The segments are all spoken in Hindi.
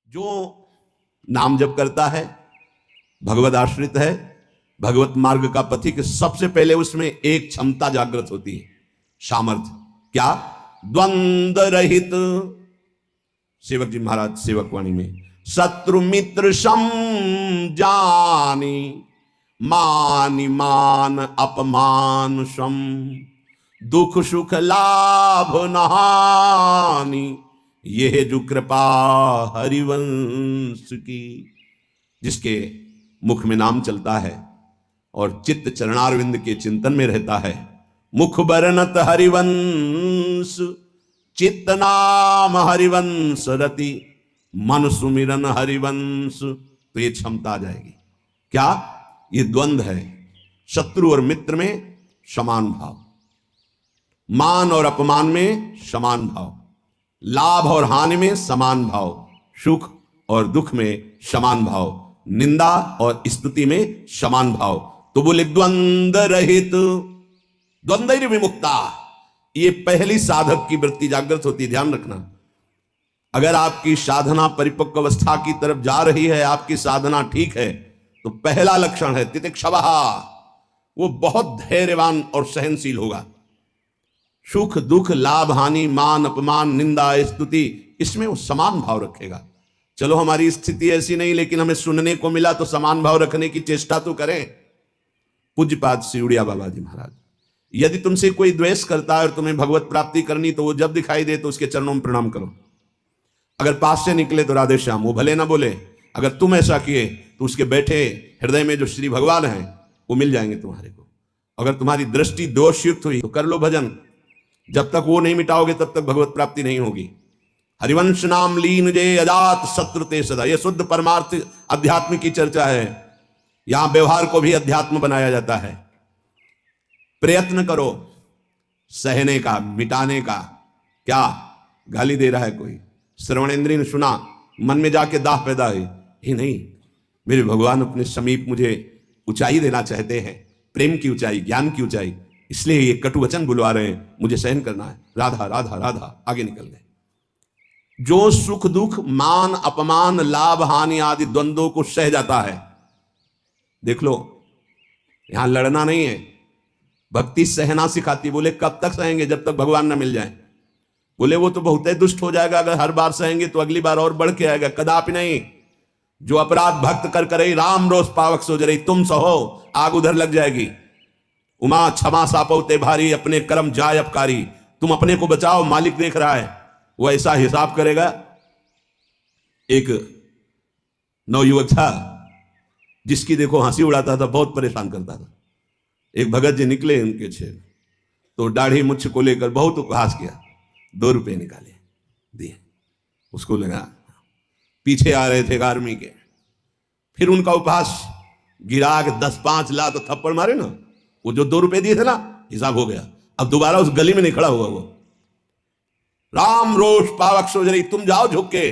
जो नाम जप करता है, भगवत आश्रित है, भगवत मार्ग का पथिक, सबसे पहले उसमें एक क्षमता जागृत होती है, सामर्थ्य। क्या? द्वंद्व रहित। सेवक जी महाराज सेवक वाणी में, शत्रु मित्र सम जानी, मानि मान अपमान सम, दुख सुख लाभ नहानी, यह जो कृपा हरिवंश की। जिसके मुख में नाम चलता है और चित्त चरणारविंद के चिंतन में रहता है, मुख बरनत हरिवंश, चित्त नाम हरिवंश रति, मन सुमिरन हरिवंश। तो ये क्षमता आ जाएगी। क्या? ये द्वंद्व है, शत्रु और मित्र में समान भाव, मान और अपमान में समान भाव, लाभ और हानि में समान भाव, सुख और दुख में समान भाव, निंदा और स्तुति में समान भाव। तो बोले द्वंद्व रहित, द्वंद्व विमुक्ता। ये पहली साधक की वृत्ति जागृत होती है, ध्यान रखना। अगर आपकी साधना परिपक्व अवस्था की तरफ जा रही है, आपकी साधना ठीक है, तो पहला लक्षण है तितिक्षवः, वो बहुत धैर्यवान और सहनशील होगा। सुख दुख लाभ हानि मान अपमान निंदा स्तुति, इसमें वो समान भाव रखेगा। चलो हमारी स्थिति ऐसी नहीं, लेकिन हमें सुनने को मिला तो समान भाव रखने की चेष्टा तो करें। पूज्यपाद सिउड़िया बाबा जी महाराज, यदि तुमसे कोई द्वेष करता है और तुम्हें भगवत प्राप्ति करनी, तो वो जब दिखाई दे तो उसके चरणों में प्रणाम करो। अगर पास से निकले तो राधे श्याम, वो भले ना बोले। अगर तुम ऐसा किए तो उसके बैठे हृदय में जो श्री भगवान हैं वो मिल जाएंगे तुम्हारे को। अगर तुम्हारी दृष्टि दोषयुक्त हुई तो कर लो भजन। जब तक वो नहीं मिटाओगे तब तक भगवत प्राप्ति नहीं होगी। हरिवंश नाम लीन जे अजात शत्रु ते सदा, यह शुद्ध परमार्थ अध्यात्म की चर्चा है। यहां व्यवहार को भी अध्यात्म बनाया जाता है। प्रयत्न करो सहने का, मिटाने का। क्या गाली दे रहा है कोई, श्रवणेंद्रिय ने सुना, मन में जाके दाह पैदा हुई, ही नहीं, मेरे भगवान अपने समीप मुझे ऊंचाई देना चाहते हैं, प्रेम की ऊंचाई, ज्ञान की ऊंचाई, इसलिए ये कटु वचन बुलवा रहे हैं, मुझे सहन करना है। राधा राधा राधा, आगे निकल गए। जो सुख दुख मान अपमान लाभ हानि आदि द्वंद्वों को सह जाता है, देख लो, यहां लड़ना नहीं है। भक्ति सहना सिखाती। बोले कब तक सहेंगे? जब तक भगवान ना मिल जाए। बोले वो तो बहुत ही दुष्ट हो जाएगा, अगर हर बार सहेंगे तो अगली बार और बढ़ के आएगा। कदापि नहीं। जो अपराध भक्त कर करे राम रोष पावक सो जरे, तुम सहो आग उधर लग जाएगी। उमा क्षमा सापौते भारी, अपने कर्म जाय अपकारी। तुम अपने को बचाओ, मालिक देख रहा है, वो ऐसा हिसाब करेगा। एक नवयुवक था जिसकी देखो हंसी उड़ाता था, बहुत परेशान करता था। एक भगत जी निकले उनके छे, तो दाढ़ी मुछ को लेकर बहुत उपहास किया। 2 रुपए निकाले, दिए। उसको लगा पीछे आ रहे थे आर्मी के। फिर उनका उपहास गिरा के 10-5 ला तो थप्पड़ मारे ना। वो जो 2 रुपए दिए थे ना, हिसाब हो गया। अब दोबारा उस गली में नहीं खड़ा हुआ वो। राम रोष पावक सोजरी, तुम जाओ झुक के।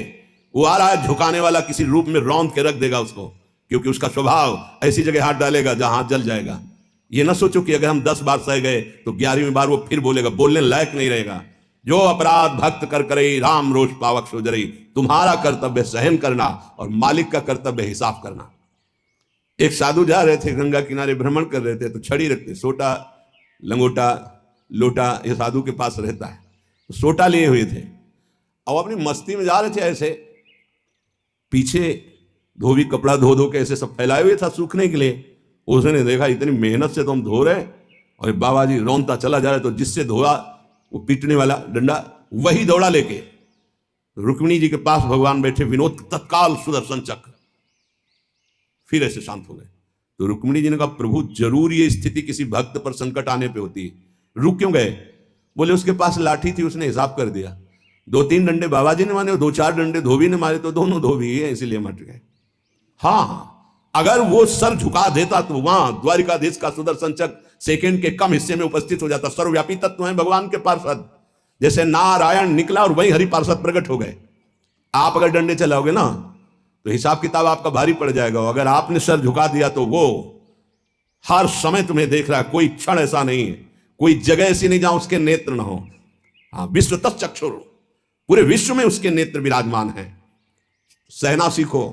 वो आ रहा है झुकाने वाला, किसी रूप में रौंद के रख देगा उसको, क्योंकि उसका स्वभाव ऐसी जगह हाथ डालेगा जहां हाथ जल जाएगा। ये ना सोचो कि अगर हम 10 बार सह गए तो 11वीं बार वो फिर बोलेगा, बोलने लायक नहीं रहेगा। जो अपराध भक्त कर करे राम रोष पावक सोजरी, तुम्हारा कर्तव्य सहन करना और मालिक का कर्तव्य हिसाब करना। एक साधु जा रहे थे, गंगा किनारे भ्रमण कर रहे थे, तो छड़ी रखते, सोटा लंगोटा लोटा ये साधु के पास रहता है, तो सोटा लिए हुए थे और अपनी मस्ती में जा रहे थे। ऐसे पीछे धोबी कपड़ा धो धो के ऐसे सब फैलाए हुए था सूखने के लिए। उसने देखा इतनी मेहनत से तो हम धो रहे, और बाबा जी रौंदता चला जा रहा है। तो जिससे धोआ वो पीटने वाला डंडा, वही दौड़ा लेके रुक्मिणी जी के पास भगवान बैठे। विनोद तत्काल सुदर्शन चक्र, फिर ऐसे शांत हो गए। तो रुक्मिणी जी ने कहा, प्रभु जरूर ये स्थिति किसी भक्त पर संकट आने पे होती है, रुक क्यों गए? बोले उसके पास लाठी थी, उसने हिसाब कर दिया। 2-3 डंडे बाबा जी ने मारे, 2-4 डंडे धोबी ने मारे, तो दोनों धोबी है, इसीलिए मट गए। हाँ, अगर वो सर झुका देता तो वहां द्वारिकाधीश का सुदर्शन चक्र सेकंड के कम हिस्से में उपस्थित हो जाता। सर्वव्यापी तत्व है भगवान के पार्षद। जैसे नारायण निकला और वही हरि पार्षद प्रकट हो गए। आप अगर डंडे चलाओगे ना तो हिसाब किताब आपका भारी पड़ जाएगा। अगर आपने सर झुका दिया तो वो हर समय तुम्हें देख रहा है। कोई क्षण ऐसा नहीं है, कोई जगह ऐसी नहीं जहां उसके नेत्र ना हो। हाँ, विश्व तच्चक्षुर, पूरे विश्व में उसके नेत्र विराजमान हैं। सहना सीखो।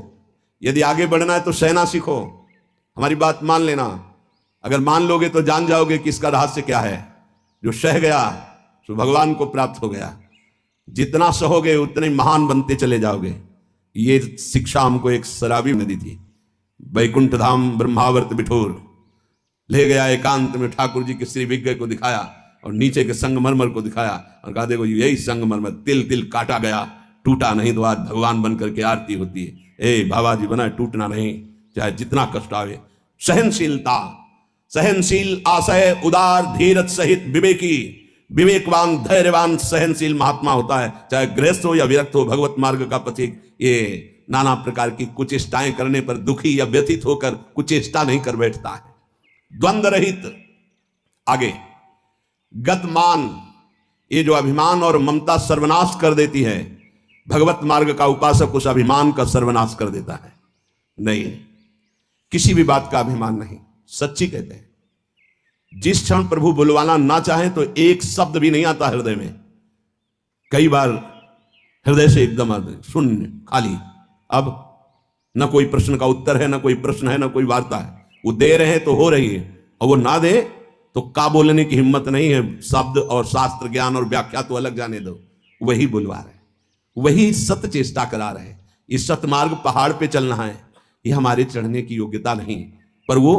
यदि आगे बढ़ना है तो सहना सीखो। हमारी बात मान लेना। अगर मान लोगे तो जान जाओगे कि इसका रहस्य क्या है। जो सह गया तो भगवान को प्राप्त हो गया। जितना सहोगे उतने महान बनते चले जाओगे। ये शिक्षा हमको एक शराबी ने दी थी। वैकुंठ धाम ब्रह्मावर्त बिठोर ले गया, एकांत में ठाकुर जी के श्री विग्रह को दिखाया और नीचे के संगमरमर को दिखाया और कहा देखो यही संगमरमर तिल तिल काटा गया, टूटा नहीं तो आज भगवान बन करके आरती होती है। ए बाबा जी बना टूटना नहीं, चाहे जितना कष्ट आवे। सहनशीलता, सहनशील, आशय, उदार, धीरज सहित विवेकी, विवेकवान, धैर्यवान, सहनशील महात्मा होता है, चाहे गृहस्थ हो या विरक्त हो, भगवत मार्ग का पथिक। ये नाना प्रकार की कुचेष्टाएं करने पर दुखी या व्यथित होकर कुचेष्टा नहीं कर बैठता है। द्वंद्व रहित। आगे गतमान, ये जो अभिमान और ममता सर्वनाश कर देती है, भगवत मार्ग का उपासक उस अभिमान का सर्वनाश कर देता है। नहीं, किसी भी बात का अभिमान नहीं। सच्ची कहते हैं, जिस क्षण प्रभु बुलवाना ना चाहे तो एक शब्द भी नहीं आता हृदय में। कई बार हृदय से एकदम शून्य, खाली। अब न कोई प्रश्न का उत्तर है, न कोई प्रश्न है, न कोई वार्ता है। वो दे रहे हैं तो हो रही है, और वो ना दे तो का बोलने की हिम्मत नहीं है। शब्द और शास्त्र ज्ञान और व्याख्या तो अलग जाने दो। वही बुलवा रहे, वही सत्य चेष्टा करा रहे। इस सतमार्ग पहाड़ पे चलना है, ये हमारे चढ़ने की योग्यता नहीं, पर वो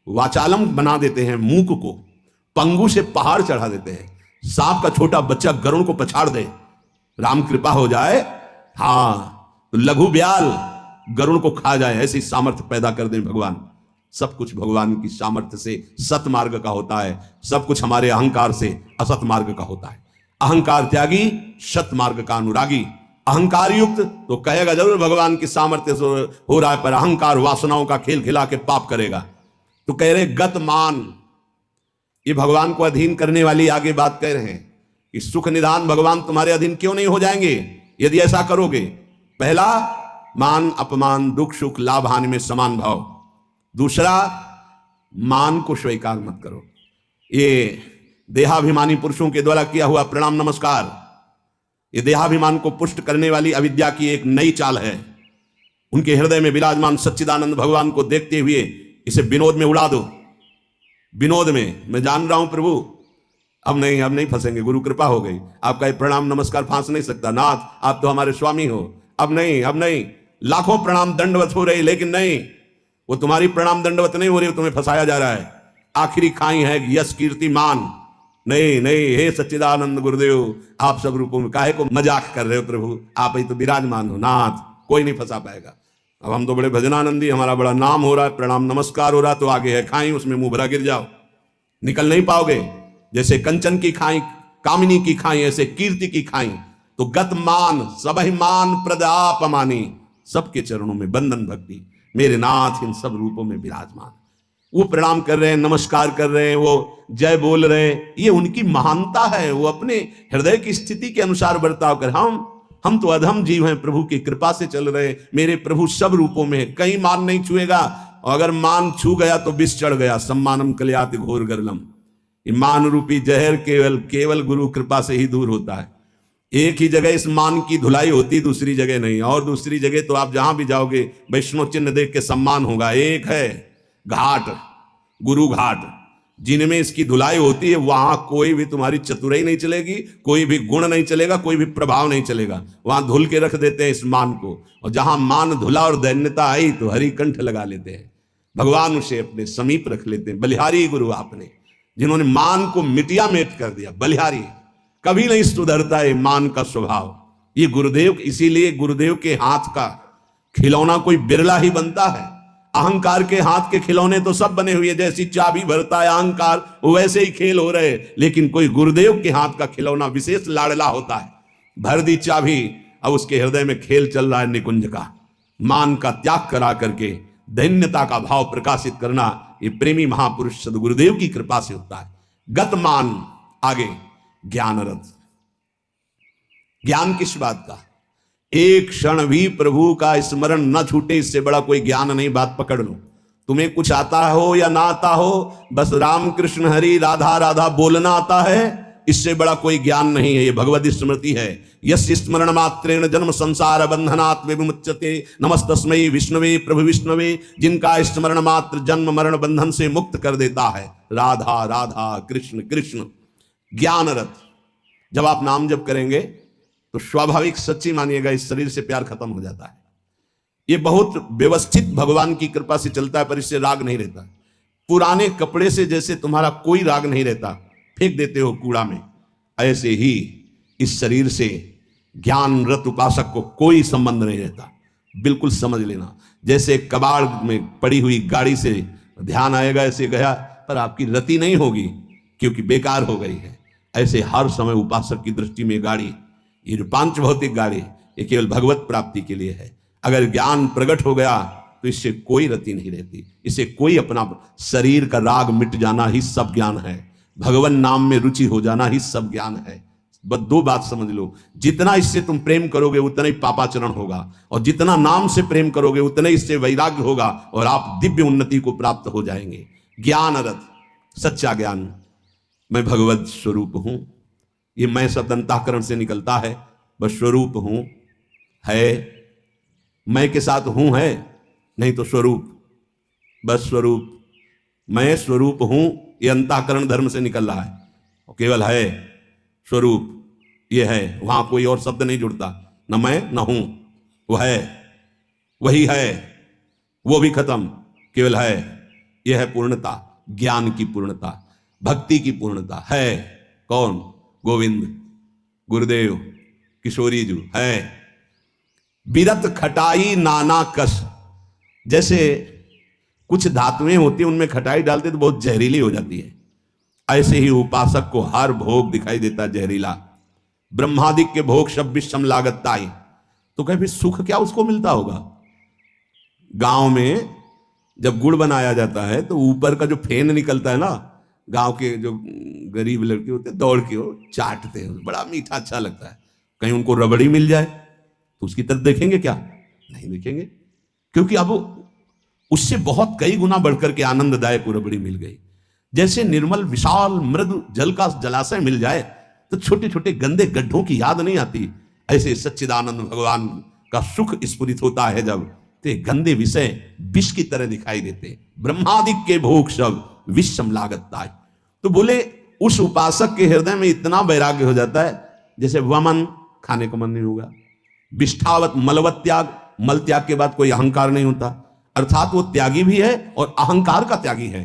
वाचालम बना देते हैं। मूक को पंगु से पहाड़ चढ़ा देते हैं। सांप का छोटा बच्चा गरुड़ को पछाड़ दे, राम कृपा हो जाए, हाँ तो लघु ब्याल गरुड़ को खा जाए, ऐसी सामर्थ्य पैदा कर दे भगवान। सब कुछ भगवान की सामर्थ्य से सत मार्ग का होता है, सब कुछ हमारे अहंकार से असत मार्ग का होता है। अहंकार त्यागी, सत मार्ग का अनुरागी। अहंकार युक्त तो कहेगा जरूर भगवान की सामर्थ्य से हो रहा है, पर अहंकार वासनाओं का खेल खिला के पाप करेगा। तो कह रहे गत मान, ये भगवान को अधीन करने वाली आगे बात कह रहे हैं कि सुख निधान भगवान तुम्हारे अधीन क्यों नहीं हो जाएंगे यदि ऐसा करोगे। पहला, मान अपमान, दुख सुख, लाभ हानि में समान भाव। दूसरा, मान को स्वीकार मत करो। ये देहाभिमानी पुरुषों के द्वारा किया हुआ प्रणाम नमस्कार, ये देहाभिमान को पुष्ट करने वाली अविद्या की एक नई चाल है। उनके हृदय में विराजमान सच्चिदानंद भगवान को देखते हुए इसे विनोद में उड़ा दो। विनोद में, मैं जान रहा हूं प्रभु अब नहीं फंसेंगे, गुरु कृपा हो गई, आपका ये प्रणाम नमस्कार फांस नहीं सकता, नाथ आप तो हमारे स्वामी हो, अब नहीं। लाखों प्रणाम दंडवत हो रही, लेकिन नहीं, वो तुम्हारी प्रणाम दंडवत नहीं हो रही, तुम्हें फंसाया जा रहा है। आखिरी खाई है यश कीर्ति मान। नहीं, हे सच्चिदानंद गुरुदेव, आप सब रूपों में काहे को मजाक कर रहे हो प्रभु, आप ही तो विराजमान हो, नाथ कोई नहीं फंसा पाएगा। अब हम तो बड़े भजनानंदी, हमारा बड़ा नाम हो रहा है, प्रणाम नमस्कार हो रहा है, तो आगे है खाई, उसमें मुंह भरा गिर जाओ, निकल नहीं पाओगे। जैसे कंचन की खाई, कामिनी की खाई, ऐसे कीर्ति की खाई। तो गत मान, सबहि मान प्रदापमानी, सबके चरणों में बंधन भक्ति, मेरे नाथ इन सब रूपों में विराजमान। वो प्रणाम कर रहे हैं, नमस्कार कर रहे हैं, वो जय बोल रहे हैं, ये उनकी महानता है। वो अपने हृदय की स्थिति के अनुसार बर्ताव कर। हम तो अधम जीव हैं, प्रभु की कृपा से चल रहे हैं। मेरे प्रभु सब रूपों में है, कहीं मान नहीं छुएगा, और अगर मान छू गया तो विष चढ़ गया। सम्मानम कल्याति घोर गरलम, ये मान रूपी जहर केवल गुरु कृपा से ही दूर होता है। एक ही जगह इस मान की धुलाई होती, दूसरी जगह नहीं। और दूसरी जगह तो आप जहां भी जाओगे वैष्णव चिन्ह देख के सम्मान होगा। एक है घाट, गुरु घाट, जिनमें इसकी धुलाई होती है, वहां कोई भी तुम्हारी चतुराई नहीं चलेगी, कोई भी गुण नहीं चलेगा, कोई भी प्रभाव नहीं चलेगा। वहां धुल के रख देते हैं इस मान को, और जहां मान धुला और दैन्यता आई तो हरि कंठ लगा लेते हैं, भगवान उसे अपने समीप रख लेते हैं। बलिहारी गुरु आपने, जिन्होंने मान को मिटिया मेट कर दिया। बलिहारी कभी नहीं सुधरता है मान का स्वभाव, ये गुरुदेव, इसीलिए गुरुदेव के हाथ का खिलौना कोई बिरला ही बनता है। अहंकार के हाथ के खिलौने तो सब बने हुए, जैसी चाबी भरता है अहंकार, वैसे ही खेल हो रहे, लेकिन कोई गुरुदेव के हाथ का खिलौना विशेष लाडला होता है। भर दी चाबी, अब उसके हृदय में खेल चल रहा है निकुंज का। मान का त्याग करा करके दैन्यता का भाव प्रकाशित करना, ये प्रेमी महापुरुष सदगुरुदेव की कृपा से होता है। गत मान। आगे ज्ञान रथ। ज्ञान किस बात का? एक क्षण भी प्रभु का स्मरण न छूटे, इससे बड़ा कोई ज्ञान नहीं। बात पकड़ लो, तुम्हें कुछ आता हो या ना आता हो, बस राम कृष्ण हरि राधा राधा बोलना आता है, इससे बड़ा कोई ज्ञान नहीं है। ये भगवद स्मृति है। यस्य स्मरण मात्रेण जन्म संसार बंधनात् विमुच्यते नमस्तस्मै विष्णुवे प्रभु विष्णुवे, जिनका स्मरण मात्र जन्म मरण बंधन से मुक्त कर देता है। राधा राधा कृष्ण कृष्ण। ज्ञान रथ। जब आप नाम जप करेंगे तो स्वाभाविक सच्ची मानिएगा इस शरीर से प्यार खत्म हो जाता है। ये बहुत व्यवस्थित भगवान की कृपा से चलता है, पर इससे राग नहीं रहता। पुराने कपड़े से जैसे तुम्हारा कोई राग नहीं रहता, फेंक देते हो कूड़ा में, ऐसे ही इस शरीर से ज्ञान रत उपासक को कोई संबंध नहीं रहता। बिल्कुल समझ लेना। जैसे कबाड़ में पड़ी हुई गाड़ी से ध्यान आएगा ऐसे गया, पर आपकी रति नहीं होगी क्योंकि बेकार हो गई है। ऐसे हर समय उपासक की दृष्टि में गाड़ी, ये जो पांच भौतिक गाड़ी, ये केवल भगवत प्राप्ति के लिए है। अगर ज्ञान प्रकट हो गया तो इससे कोई रति नहीं रहती, इससे कोई अपना शरीर का राग मिट जाना ही सब ज्ञान है। भगवान नाम में रुचि हो जाना ही सब ज्ञान है। बस दो बात समझ लो, जितना इससे तुम प्रेम करोगे उतना ही पापाचरण होगा, और जितना नाम से प्रेम करोगे उतना ही इससे वैराग्य होगा, और आप दिव्य उन्नति को प्राप्त हो जाएंगे। ज्ञान रथ, सच्चा ज्ञान। मैं भगवत स्वरूप हूं, ये मैं शब्द अंतःकरण से निकलता है। बस स्वरूप हूं है, मैं के साथ हूं है नहीं तो स्वरूप, बस स्वरूप। मैं स्वरूप हूं, ये अंतःकरण धर्म से निकल रहा है, और केवल है स्वरूप, ये है। वहां कोई और शब्द नहीं जुड़ता, न मैं न हूं, वो है, वही है, वो भी खत्म, केवल है। यह है पूर्णता, ज्ञान की पूर्णता, भक्ति की पूर्णता। है कौन? गोविंद, गुरुदेव, किशोरी जी है। बिरत खटाई नाना कस। जैसे कुछ धातुएं होती हैं उनमें खटाई डालते तो बहुत जहरीली हो जाती है, ऐसे ही उपासक को हर भोग दिखाई देता जहरीला। ब्रह्मादिक के भोग सब विषम लागताई। तो कहीं फिर सुख क्या उसको मिलता होगा? गांव में जब गुड़ बनाया जाता है तो ऊपर का जो फेन निकलता है ना, गांव के जो गरीब लड़के होते हैं दौड़ के वो चाटते हैं, बड़ा मीठा अच्छा लगता है। कहीं उनको रबड़ी मिल जाए तो उसकी तरफ देखेंगे क्या? नहीं देखेंगे, क्योंकि अब उससे बहुत कई गुना बढ़कर के आनंददायक रबड़ी मिल गई। जैसे निर्मल विशाल मृदु जल का जलाशय मिल जाए तो छोटे छोटे गंदे गड्ढों की याद नहीं आती, ऐसे सच्चिदानंद भगवान का सुख स्फुरित होता है जब, तो गंदे विषय विष की तरह दिखाई देते। ब्रह्मादिक के भोग सब विषम लागता है। तो बोले उस उपासक के हृदय में इतना वैराग्य हो जाता है जैसे वमन, खाने का मन नहीं होगा, विष्ठावत मलवत त्याग, मल त्याग के बाद कोई अहंकार नहीं होता, अर्थात वो त्यागी भी है और अहंकार का त्यागी है।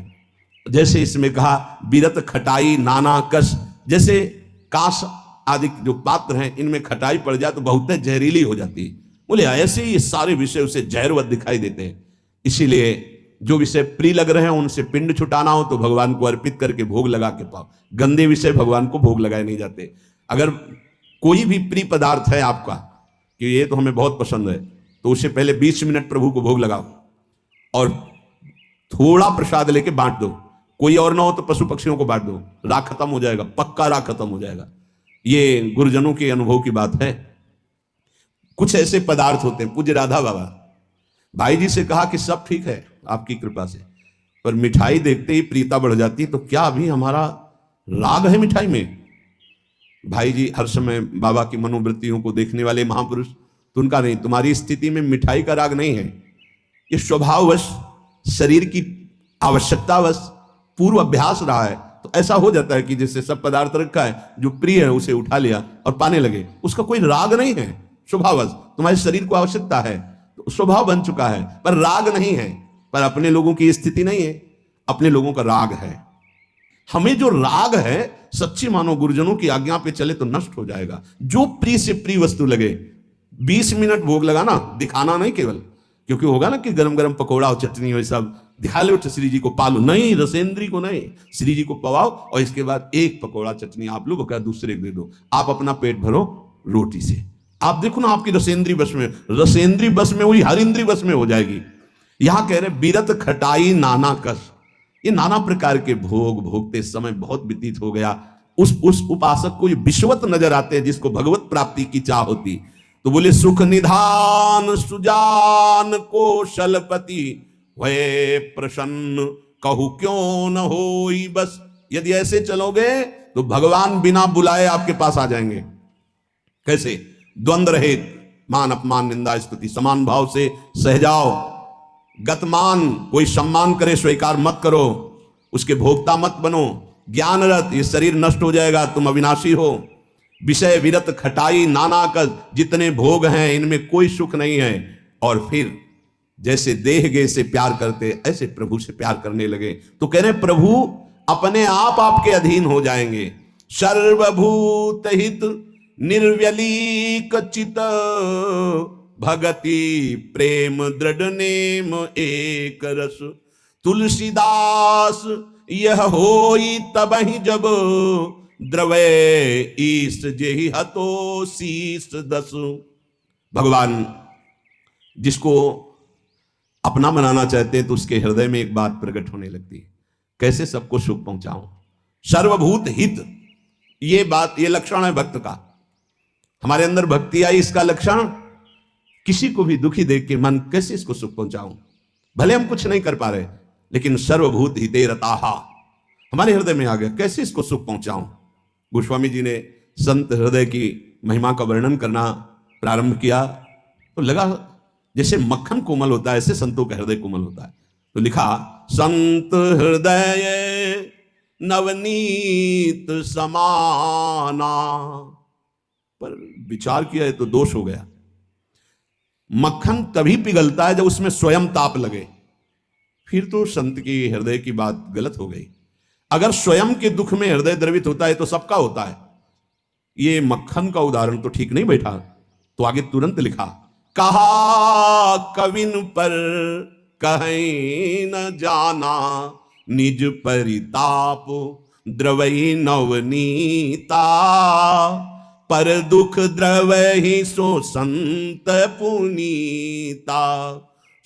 जैसे इसमें कहा बिरत खटाई नाना कस, जैसे काश आदि जो पात्र हैं इनमें खटाई पड़ जाए तो बहुत जहरीली हो जाती है। बोले ऐसे ही ये सारे विषय उसे जहरवत दिखाई देते हैं। इसीलिए जो विषय प्रिय लग रहे हैं उनसे पिंड छुटाना हो तो भगवान को अर्पित करके भोग लगा के पाओ। गंदे विषय भगवान को भोग लगाए नहीं जाते। अगर कोई भी प्रिय पदार्थ है आपका कि ये तो हमें बहुत पसंद है, तो उससे पहले 20 मिनट प्रभु को भोग लगाओ और थोड़ा प्रसाद लेके बांट दो। कोई और ना हो तो पशु पक्षियों को बांट दो, राग खत्म हो जाएगा, पक्का राग खत्म हो जाएगा। ये गुरुजनों के अनुभव की बात है। कुछ ऐसे पदार्थ होते हैं, पूज्य राधा बाबा भाई जी से कहा कि सब ठीक है आपकी कृपा से, पर मिठाई देखते ही प्रीता बढ़ जाती है, तो क्या अभी हमारा राग है मिठाई में? भाई जी हर समय बाबा की मनोवृत्तियों को देखने वाले महापुरुष, तो उनका नहीं, तुम्हारी स्थिति में मिठाई का राग नहीं है, ये स्वभाववश शरीर की आवश्यकतावश पूर्व अभ्यास रहा है। तो ऐसा हो जाता है कि जैसे सब पदार्थ रखा है, जो प्रिय है उसे उठा लिया और पाने लगे, उसका कोई राग नहीं है। स्वभाववश तुम्हारे शरीर को आवश्यकता है तो स्वभाव बन चुका है, पर राग नहीं है। पर अपने लोगों की स्थिति नहीं है, अपने लोगों का राग है। हमें जो राग है सच्ची मानो गुरुजनों की आज्ञा पे चले तो नष्ट हो जाएगा। जो प्रिय से प्रिय वस्तु लगे 20 मिनट भोग लगाना, दिखाना नहीं केवल, क्योंकि होगा ना कि गरम गरम पकौड़ा और चटनी और सब दिखा लो तो श्री जी को पालो, नहीं, रसेंद्री को नहीं, श्री जी को पवाओ और इसके बाद एक पकौड़ा चटनी आप लोग क्या दूसरे को दे दो, आप अपना पेट भरो रोटी से। आप देखो ना आपकी रसेंद्री बस में, रसेंद्री बस में हुई हर इंद्री बस में हो जाएगी। यहां कह रहे बिरत खटाई नाना कस, ये नाना प्रकार के भोग भोगते समय बहुत व्यतीत हो गया। उस उपासक को ये विश्वत नजर आते हैं जिसको भगवत प्राप्ति की चाह होती। तो बोले सुख निधान सुजान कौशलपति वे प्रसन्न कहू क्यों न होई बस। यदि ऐसे चलोगे तो भगवान बिना बुलाए आपके पास आ जाएंगे। कैसे? द्वंद्व रहित, मान अपमान निंदा स्तुति समान भाव से सह जाओ। गतमान, कोई सम्मान करे स्वीकार मत करो, उसके भोक्ता मत बनो। ज्ञानरत, ये शरीर नष्ट हो जाएगा, तुम अविनाशी हो। विषय विरत खटाई नाना कर, जितने भोग हैं इनमें कोई सुख नहीं है। और फिर जैसे देह गे से प्यार करते ऐसे प्रभु से प्यार करने लगे। तो कह रहे प्रभु अपने आप आपके अधीन हो जाएंगे। सर्वभूत हित निर्व्यलीक चित, भगति प्रेम दृढ़ नेम एक रस। तुलसीदास यह होई तबहि जब, द्रवै ईस जेहि हतो शीस दस। भगवान जिसको अपना बनाना चाहते हैं तो उसके हृदय में एक बात प्रकट होने लगती है, कैसे सबको सुख पहुंचाऊं। सर्वभूत हित, ये बात, ये लक्षण है भक्त का। हमारे अंदर भक्ति आई, इसका लक्षण किसी को भी दुखी देख के मन कैसे इसको सुख पहुंचाऊं। भले हम कुछ नहीं कर पा रहे, लेकिन सर्वभूत हिते रताहा हमारे हृदय में आ गया, कैसे इसको सुख पहुंचाऊं। गोस्वामी जी ने संत हृदय की महिमा का वर्णन करना प्रारंभ किया तो लगा जैसे मक्खन कोमल होता है, ऐसे संतों का हृदय कोमल होता है। तो लिखा, संत हृदय नवनीत समाना। पर विचार किया है तो दोष हो गया। मक्खन तभी पिघलता है जब उसमें स्वयं ताप लगे, फिर तो संत की हृदय की बात गलत हो गई। अगर स्वयं के दुख में हृदय द्रवित होता है तो सबका होता है। ये मक्खन का उदाहरण तो ठीक नहीं बैठा। तो आगे तुरंत लिखा, कहा कविन पर कहीं न जाना, निज परिताप द्रवई नवनीता। पर दुख द्रवहि सो संत पुनीता।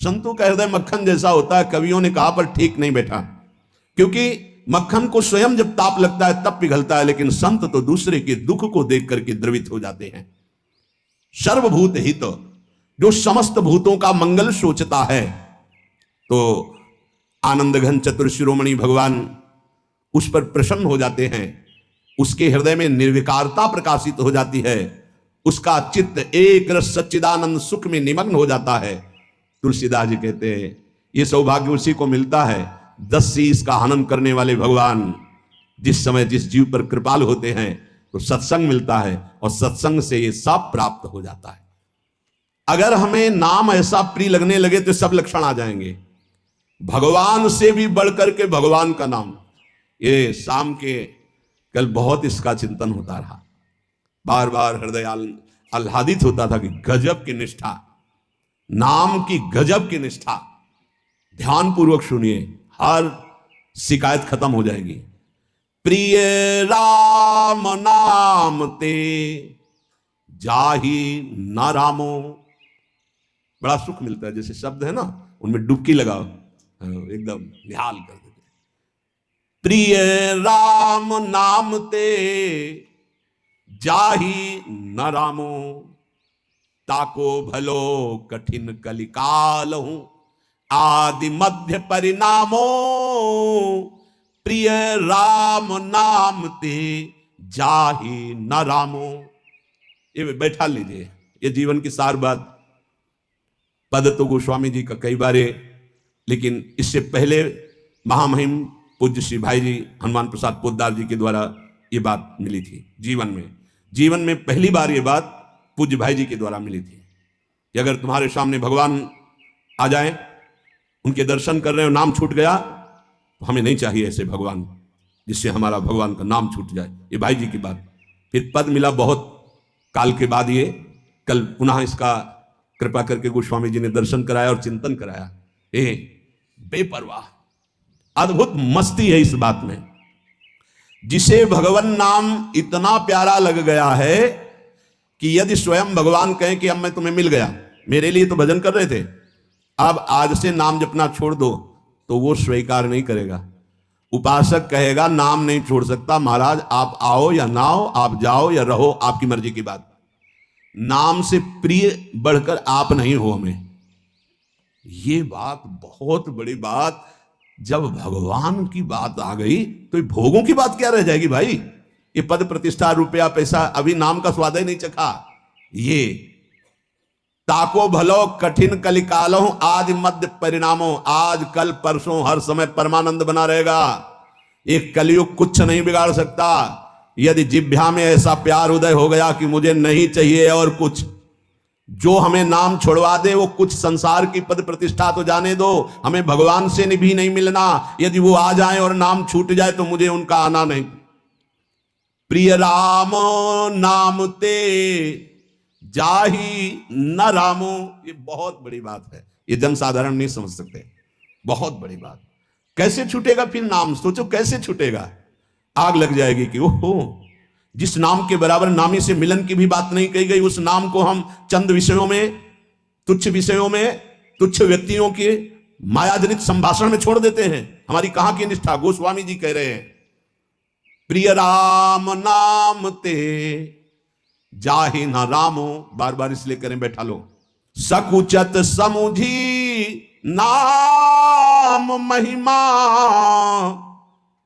संतों का हृदय मक्खन जैसा होता है, कवियों ने कहा, पर ठीक नहीं बैठा। क्योंकि मक्खन को स्वयं जब ताप लगता है तब पिघलता है, लेकिन संत तो दूसरे के दुख को देख करके द्रवित हो जाते हैं। सर्वभूत हित, जो समस्त भूतों का मंगल सोचता है, तो आनंद घन चतुर शिरोमणि भगवान उस पर प्रसन्न हो जाते हैं। उसके हृदय में निर्विकारता प्रकाशित हो जाती है, उसका चित्त एक रस सच्चिदानंद सुख में निमग्न हो जाता है। तुलसीदास जी कहते हैं ये सौभाग्य उसी को मिलता है, 10 शीश का हनन करने वाले भगवान जिस समय जिस जीव पर कृपाल होते हैं तो सत्संग मिलता है, और सत्संग से ये सब प्राप्त हो जाता है। अगर हमें नाम ऐसा प्रिय लगने लगे तो सब लक्षण आ जाएंगे। भगवान से भी बढ़कर के भगवान का नाम। ये शाम के कल बहुत इसका चिंतन होता रहा, बार बार हृदय आह्लादित होता था कि गजब की निष्ठा, नाम की गजब की निष्ठा। ध्यान पूर्वक सुनिए, हर शिकायत खत्म हो जाएगी। प्रिय राम नाम ते जाहि न रामो। बड़ा सुख मिलता है, जैसे शब्द है ना उनमें डुबकी लगाओ, एकदम निहाल कर देते। प्रिय राम नाम ते जाहि न रामो, ताको भलो कठिन कलिकाल हूं, आदि मध्य परिणामो। प्रिय राम नाम ते जाहि न रामो। ये बैठा लीजिए, ये जीवन की सार बात। पद तो गोस्वामी जी का कई बार, लेकिन इससे पहले महामहिम पूज्य श्री भाई जी हनुमान प्रसाद पोद्दार जी के द्वारा ये बात मिली थी। जीवन में पहली बार ये बात पूज्य भाई जी के द्वारा मिली थी कि अगर तुम्हारे सामने भगवान आ जाए, उनके दर्शन कर रहे हो, नाम छूट गया, तो हमें नहीं चाहिए ऐसे भगवान जिससे हमारा भगवान का नाम छूट जाए। ये भाई जी की बात। फिर पद मिला बहुत काल के बाद, ये कल पुनः इसका कृपा करके गोस्वामी जी ने दर्शन कराया और चिंतन कराया। बेपरवाह अद्भुत मस्ती है इस बात में। जिसे भगवान नाम इतना प्यारा लग गया है कि यदि स्वयं भगवान कहें कि अब मैं तुम्हें मिल गया, मेरे लिए तो भजन कर रहे थे, अब आज से नाम जपना छोड़ दो, तो वो स्वीकार नहीं करेगा। उपासक कहेगा नाम नहीं छोड़ सकता, महाराज आप आओ या ना आओ, आप जाओ या रहो, आपकी मर्जी की बात। नाम से प्रिय बढ़कर आप नहीं हो हमें। ये बात बहुत बड़ी बात। जब भगवान की बात आ गई तो भोगों की बात क्या रह जाएगी भाई। ये पद प्रतिष्ठा रुपया पैसा, अभी नाम का स्वाद ही नहीं चखा। ये ताको भलो कठिन कलिकालो आज मध्य परिणामों, आज कल परसों हर समय परमानंद बना रहेगा। एक कलयुग कुछ नहीं बिगाड़ सकता। यदि जिह्वा में ऐसा प्यार उदय हो गया कि मुझे नहीं चाहिए और कुछ, जो हमें नाम छोड़वा दे वो कुछ संसार की पद प्रतिष्ठा तो जाने दो, हमें भगवान से भी नहीं मिलना। यदि वो आ जाए और नाम छूट जाए तो मुझे उनका आना नहीं। प्रिय राम नाम ते जाही न रामो, ये बहुत बड़ी बात है, ये जनसाधारण नहीं समझ सकते। बहुत बड़ी बात। कैसे छूटेगा फिर नाम? सोचो कैसे छूटेगा। आग लग जाएगी कि ओहो, जिस नाम के बराबर नामी से मिलन की भी बात नहीं कही गई, उस नाम को हम चंद विषयों में, तुच्छ विषयों में, तुच्छ व्यक्तियों के मायाजनित संभाषण में छोड़ देते हैं। हमारी कहां की निष्ठा? गोस्वामी जी कह रहे हैं, प्रिय राम नाम ते जाहि न रामो, बार बार इसलिए करें, बैठा लो। सकुचत समुझी नाम महिमा,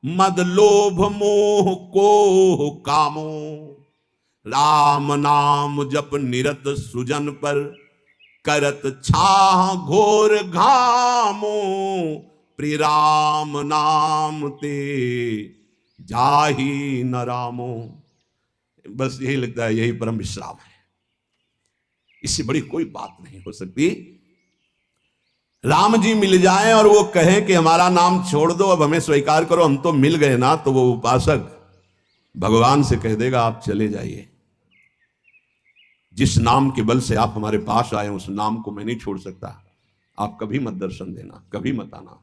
मद लोभ मोह को कामो। राम नाम जप निरत सुजन पर, करत छाह घोर घामो। प्रिय राम नाम ते जाहि न रामो। बस यही लगता है, यही परम विश्राम है। इससे बड़ी कोई बात नहीं हो सकती। राम जी मिल जाएं और वो कहें कि हमारा नाम छोड़ दो, अब हमें स्वीकार करो, हम तो मिल गए ना, तो वो उपासक भगवान से कह देगा आप चले जाइए। जिस नाम के बल से आप हमारे पास आए उस नाम को मैं नहीं छोड़ सकता। आप कभी मत दर्शन देना, कभी मत आना,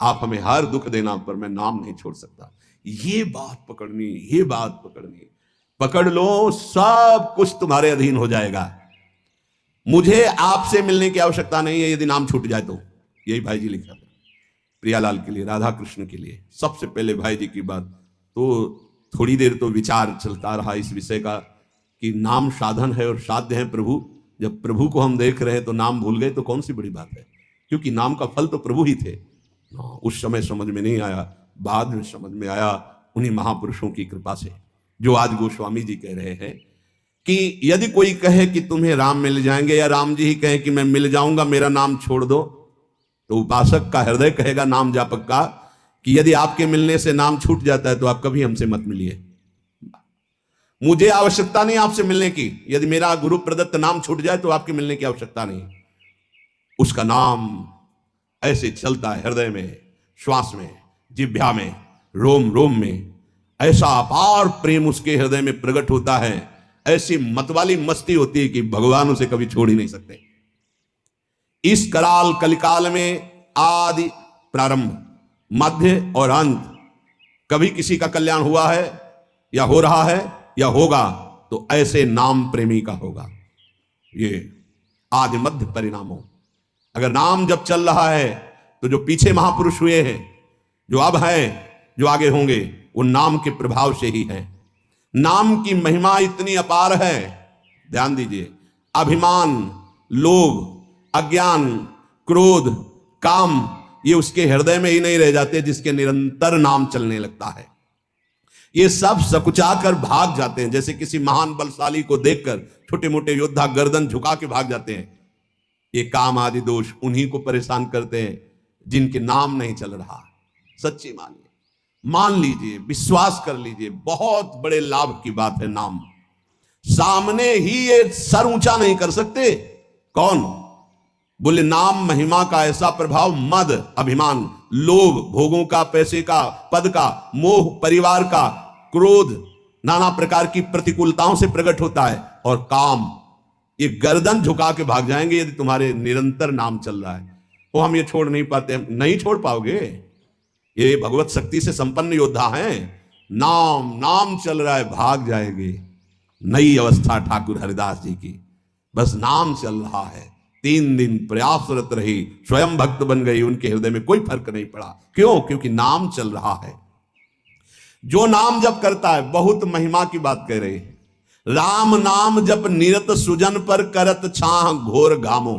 आप हमें हर दुख देना, पर मैं नाम नहीं छोड़ सकता। ये बात पकड़नी, ये बात पकड़नी, पकड़ लो, सब कुछ तुम्हारे अधीन हो जाएगा। मुझे आपसे मिलने की आवश्यकता नहीं है यदि नाम छूट जाए तो। यही भाई जी लिखा था प्रियालाल के लिए, राधा कृष्ण के लिए। सबसे पहले भाई जी की बात तो थोड़ी देर तो विचार चलता रहा इस विषय का कि नाम साधन है और साध्य है प्रभु। जब प्रभु को हम देख रहे हैं तो नाम भूल गए तो कौन सी बड़ी बात है, क्योंकि नाम का फल तो प्रभु ही थे। उस समय समझ में नहीं आया, बाद में समझ में आया उन्हीं महापुरुषों की कृपा से, जो आज गोस्वामी जी कह रहे हैं कि यदि कोई कहे कि तुम्हें राम मिल जाएंगे, या राम जी ही कहे कि मैं मिल जाऊंगा, मेरा नाम छोड़ दो, तो उपासक का हृदय कहेगा, नाम जापक का, कि यदि आपके मिलने से नाम छूट जाता है तो आप कभी हमसे मत मिलिए। मुझे आवश्यकता नहीं आपसे मिलने की। यदि मेरा गुरु प्रदत्त नाम छूट जाए तो आपके मिलने की आवश्यकता नहीं। उसका नाम ऐसे चलता है हृदय में, श्वास में, जिह्वा में, रोम रोम में। ऐसा अपार प्रेम उसके हृदय में प्रकट होता है, ऐसी मतवाली मस्ती होती है कि भगवान उसे कभी छोड़ ही नहीं सकते। इस कराल कलिकाल में आदि, प्रारंभ, मध्य और अंत, कभी किसी का कल्याण हुआ है या हो रहा है या होगा तो ऐसे नाम प्रेमी का होगा। ये आदि मध्य परिणामों। अगर नाम जब चल रहा है तो जो पीछे महापुरुष हुए हैं, जो अब हैं, जो आगे होंगे, वो नाम के प्रभाव से ही है। नाम की महिमा इतनी अपार है, ध्यान दीजिए। अभिमान, लोभ, अज्ञान, क्रोध, काम, ये उसके हृदय में ही नहीं रह जाते जिसके निरंतर नाम चलने लगता है। ये सब सकुचा कर भाग जाते हैं। जैसे किसी महान बलशाली को देखकर छोटे मोटे योद्धा गर्दन झुका के भाग जाते हैं। ये काम आदि दोष उन्हीं को परेशान करते हैं जिनके नाम नहीं चल रहा। सच्ची मानिए, मान लीजिए, विश्वास कर लीजिए, बहुत बड़े लाभ की बात है नाम। सामने ही ये सर ऊंचा नहीं कर सकते। कौन? बोले नाम महिमा का ऐसा प्रभाव मद, अभिमान, लोभ, भोगों का, पैसे का, पद का, मोह, परिवार का, क्रोध, नाना प्रकार की प्रतिकूलताओं से प्रकट होता है, और काम, ये गर्दन झुका के भाग जाएंगे यदि तुम्हारे निरंतर नाम चल रहा है। वो हम ये छोड़ नहीं पाते, नहीं छोड़ पाओगे। ये भगवत शक्ति से संपन्न योद्धा हैं। नाम नाम चल रहा है, भाग जाएंगे। नई अवस्था ठाकुर हरिदास जी की, बस नाम चल रहा है। 3 दिन प्रयासरत रही, स्वयं भक्त बन गई, उनके हृदय में कोई फर्क नहीं पड़ा। क्यों? क्योंकि नाम चल रहा है। जो नाम जप करता है, बहुत महिमा की बात कह रही है। राम नाम जप निरत सुजन पर, करत छाह घोर घामो।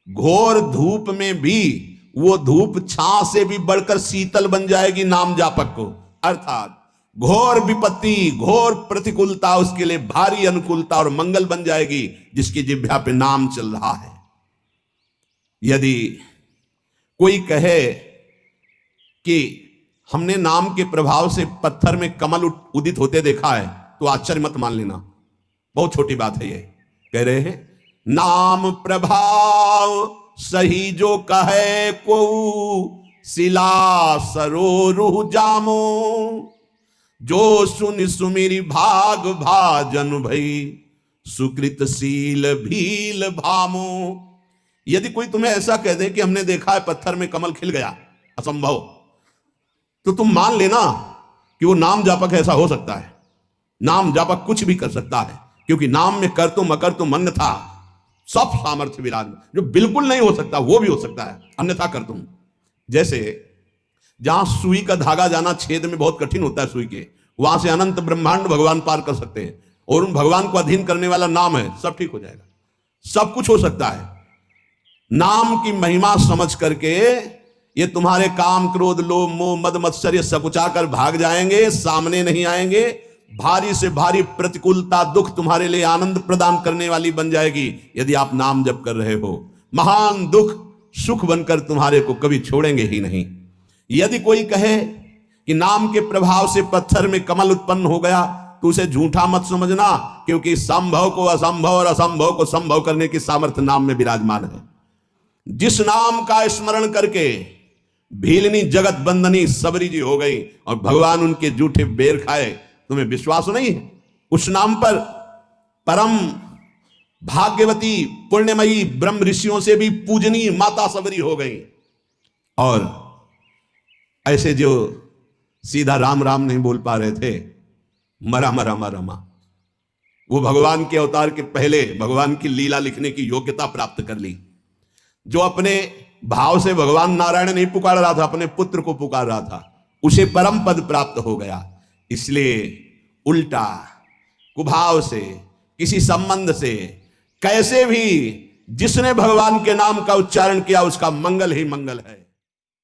घोर धूप में भी वो धूप छाह से भी बढ़कर शीतल बन जाएगी नाम जापक को। अर्थात घोर विपत्ति, घोर प्रतिकूलता उसके लिए भारी अनुकूलता और मंगल बन जाएगी जिसकी जिह्वा पे नाम चल रहा है। यदि कोई कहे कि हमने नाम के प्रभाव से पत्थर में कमल उदित होते देखा है, तो आश्चर्य मत मान लेना, बहुत छोटी बात है ये। कह रहे हैं नाम प्रभाव सही जो कहे को शिला सरोरु जामो, जो सुन सुमिरी भाग भाजन भई सुकृत शील भील भामो। यदि कोई तुम्हें ऐसा कह दे कि हमने देखा है पत्थर में कमल खिल गया, असंभव, तो तुम मान लेना कि वो नाम जापक ऐसा हो सकता है। नाम जापक कुछ भी कर सकता है, क्योंकि नाम में कर तुम अकर तुम अन्य था सब सामर्थ्य विराज। जो बिल्कुल नहीं हो सकता वो भी हो सकता है, अन्यथा कर तुम। जैसे जहां सुई का धागा जाना छेद में बहुत कठिन होता है सुई के, वहां से अनंत ब्रह्मांड भगवान पार कर सकते हैं, और उन भगवान को अधीन करने वाला नाम है, सब ठीक हो जाएगा। सब कुछ हो सकता है। नाम की महिमा समझ करके ये तुम्हारे काम क्रोध लोभ मोह मद मत्सर्य सकुचा कर भाग जाएंगे, सामने नहीं आएंगे। भारी से भारी प्रतिकूलता दुख तुम्हारे लिए आनंद प्रदान करने वाली बन जाएगी यदि आप नाम जप कर रहे हो। महान दुख सुख बनकर तुम्हारे को कभी छोड़ेंगे ही नहीं। यदि कोई कहे कि नाम के प्रभाव से पत्थर में कमल उत्पन्न हो गया, तो उसे झूठा मत समझना, क्योंकि संभव को असंभव और असंभव को संभव करने की सामर्थ्य नाम में विराजमान है। जिस नाम का स्मरण करके भीलनी जगत बंदनी सबरी जी हो गई और भगवान उनके जूठे बेर खाए, तुम्हें विश्वास नहीं है? उस नाम पर परम भाग्यवती पुण्यमयी ब्रह्म ऋषियों से भी पूजनीय माता सबरी हो गई। और ऐसे जो सीधा राम राम नहीं बोल पा रहे थे, मरा रमा रमा, वो भगवान के अवतार के पहले भगवान की लीला लिखने की योग्यता प्राप्त कर ली। जो अपने भाव से भगवान नारायण नहीं पुकार रहा था, अपने पुत्र को पुकार रहा था, उसे परम पद प्राप्त हो गया। इसलिए उल्टा कुभाव से किसी संबंध से कैसे भी जिसने भगवान के नाम का उच्चारण किया उसका मंगल ही मंगल है।